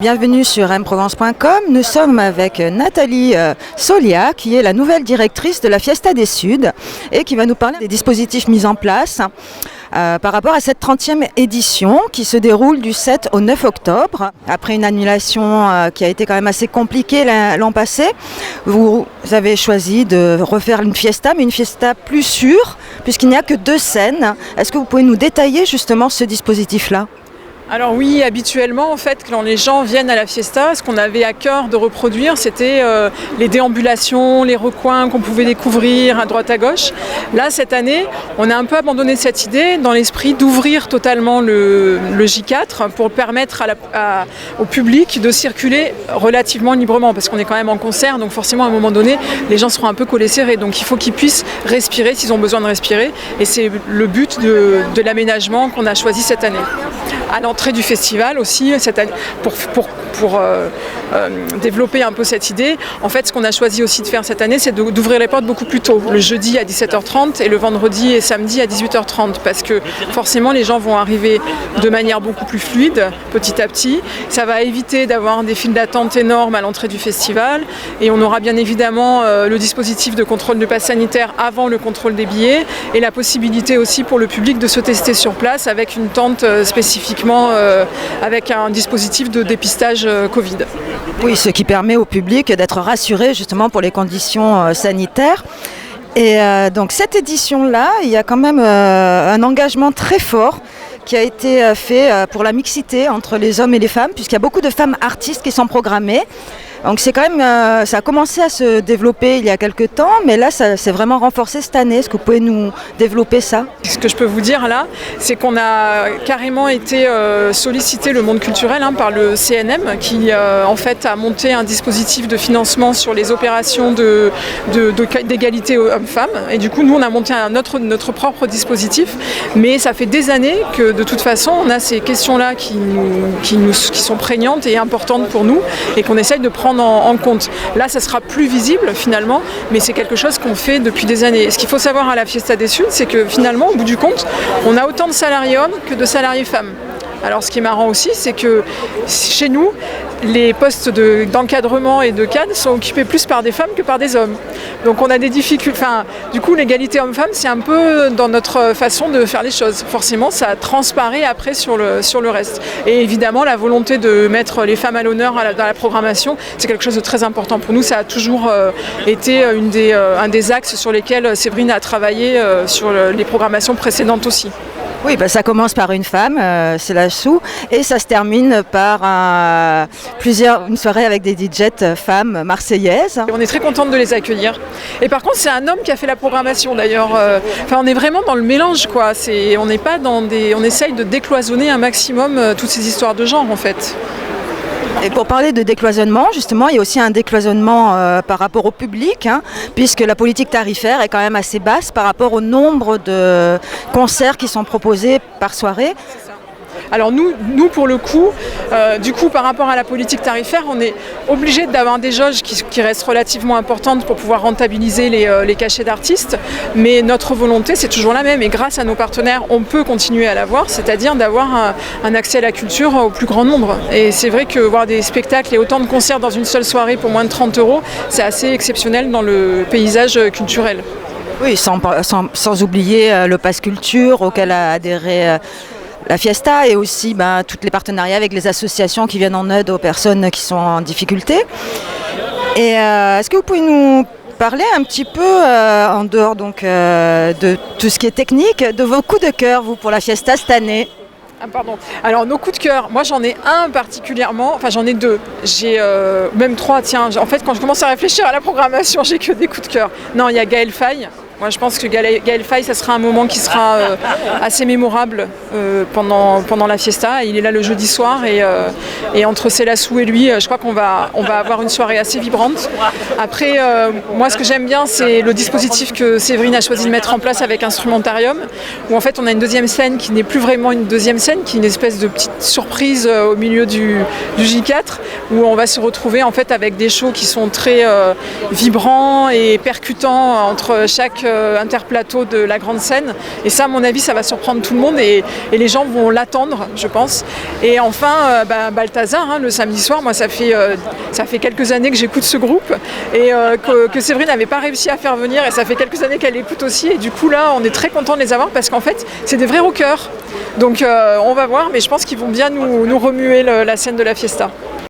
Bienvenue sur mprovence.com. Nous sommes avec Nathalie Solia, qui est la nouvelle directrice de la Fiesta des Suds et qui va nous parler des dispositifs mis en place par rapport à cette 30e édition qui se déroule du 7 au 9 octobre. Après une annulation qui a été quand même assez compliquée l'an passé, vous avez choisi de refaire une fiesta, mais une fiesta plus sûre, puisqu'il n'y a que 2 scènes. Est-ce que vous pouvez nous détailler justement ce dispositif-là ? Alors oui, habituellement, en fait, quand les gens viennent à la fiesta, ce qu'on avait à cœur de reproduire, c'était les déambulations, les recoins qu'on pouvait découvrir à droite à gauche. Là, cette année, on a un peu abandonné cette idée dans l'esprit d'ouvrir totalement le J4 pour permettre au public de circuler relativement librement, parce qu'on est quand même en concert, donc forcément, à un moment donné, les gens seront un peu collés serrés, donc il faut qu'ils puissent respirer s'ils ont besoin de respirer, et c'est le but de l'aménagement qu'on a choisi cette année. À l'entrée du festival aussi, cette année, pour développer un peu cette idée. En fait, ce qu'on a choisi aussi de faire cette année, c'est d'ouvrir les portes beaucoup plus tôt, le jeudi à 17h30 et le vendredi et samedi à 18h30, parce que forcément les gens vont arriver de manière beaucoup plus fluide, petit à petit. Ça va éviter d'avoir des files d'attente énormes à l'entrée du festival, et on aura bien évidemment le dispositif de contrôle de passe sanitaire avant le contrôle des billets, et la possibilité aussi pour le public de se tester sur place avec une tente spécifiquement avec un dispositif de dépistage Covid. Oui, ce qui permet au public d'être rassuré justement pour les conditions sanitaires. Et donc cette édition-là, il y a quand même un engagement très fort qui a été fait pour la mixité entre les hommes et les femmes, puisqu'il y a beaucoup de femmes artistes qui sont programmées. Donc c'est quand même, ça a commencé à se développer il y a quelques temps, mais là ça s'est vraiment renforcé cette année. Est-ce que vous pouvez nous développer ça ? Ce que je peux vous dire là, c'est qu'on a carrément été sollicité, le monde culturel, par le CNM, qui en fait a monté un dispositif de financement sur les opérations d'égalité hommes-femmes. Et du coup, nous on a monté notre propre dispositif, mais ça fait des années que de toute façon on a ces questions-là qui sont prégnantes et importantes pour nous, et qu'on essaye de prendre en compte. Là, ça sera plus visible finalement, mais c'est quelque chose qu'on fait depuis des années. Et ce qu'il faut savoir à la Fiesta des Suds, c'est que finalement, au bout du compte, on a autant de salariés hommes que de salariés femmes. Alors ce qui est marrant aussi, c'est que chez nous, les postes d'encadrement et de cadre sont occupés plus par des femmes que par des hommes. Donc on a des difficultés. Du coup, l'égalité homme-femme, c'est un peu dans notre façon de faire les choses. Forcément, ça transparaît après sur le reste. Et évidemment, la volonté de mettre les femmes à l'honneur dans la programmation, c'est quelque chose de très important pour nous. Ça a toujours été un des axes sur lesquels Séverine a travaillé sur les programmations précédentes aussi. Oui, ça commence par une femme, c'est la Chou, et ça se termine par une soirée avec des DJ femmes marseillaises. Et on est très contente de les accueillir. Et par contre, c'est un homme qui a fait la programmation d'ailleurs. On est vraiment dans le mélange, quoi. On n'est pas on essaye de décloisonner un maximum toutes ces histoires de genre en fait. Et pour parler de décloisonnement, justement, il y a aussi un décloisonnement par rapport au public, puisque la politique tarifaire est quand même assez basse par rapport au nombre de concerts qui sont proposés par soirée. Alors nous pour le coup, du coup par rapport à la politique tarifaire, on est obligé d'avoir des jauges qui restent relativement importantes pour pouvoir rentabiliser les cachets d'artistes, mais notre volonté c'est toujours la même, et grâce à nos partenaires on peut continuer à l'avoir, c'est-à-dire d'avoir un accès à la culture au plus grand nombre. Et c'est vrai que voir des spectacles et autant de concerts dans une seule soirée pour moins de 30 €, c'est assez exceptionnel dans le paysage culturel. Oui, sans oublier le Pass Culture auquel a adhéré la Fiesta, et aussi tous les partenariats avec les associations qui viennent en aide aux personnes qui sont en difficulté. Et est-ce que vous pouvez nous parler un petit peu, en dehors de tout ce qui est technique, de vos coups de cœur, vous, pour la Fiesta cette année ? Pardon. Alors nos coups de cœur, moi j'en ai un particulièrement, j'en ai 2, j'ai même 3, tiens, en fait quand je commence à réfléchir à la programmation, j'ai que des coups de cœur. Non, il y a Gaël Faye. Moi je pense que Gaël Faye, ça sera un moment qui sera assez mémorable pendant la fiesta. Il est là le jeudi soir, et entre Célassou et lui, je crois qu'on va avoir une soirée assez vibrante. Après, moi ce que j'aime bien, c'est le dispositif que Séverine a choisi de mettre en place avec Instrumentarium, où en fait on a une deuxième scène qui n'est plus vraiment une deuxième scène, qui est une espèce de petite surprise au milieu du J4, où on va se retrouver en fait avec des shows qui sont très vibrants et percutants entre chaque interplateau de la grande scène. Et ça, à mon avis, ça va surprendre tout le monde et les gens vont l'attendre, je pense. Et enfin, Balthazar, le samedi soir, moi ça fait quelques années que j'écoute ce groupe et que Séverine n'avait pas réussi à faire venir, et ça fait quelques années qu'elle écoute aussi, et du coup là on est très content de les avoir parce qu'en fait c'est des vrais rockers. Donc on va voir, mais je pense qu'ils vont bien nous remuer la scène de la fiesta.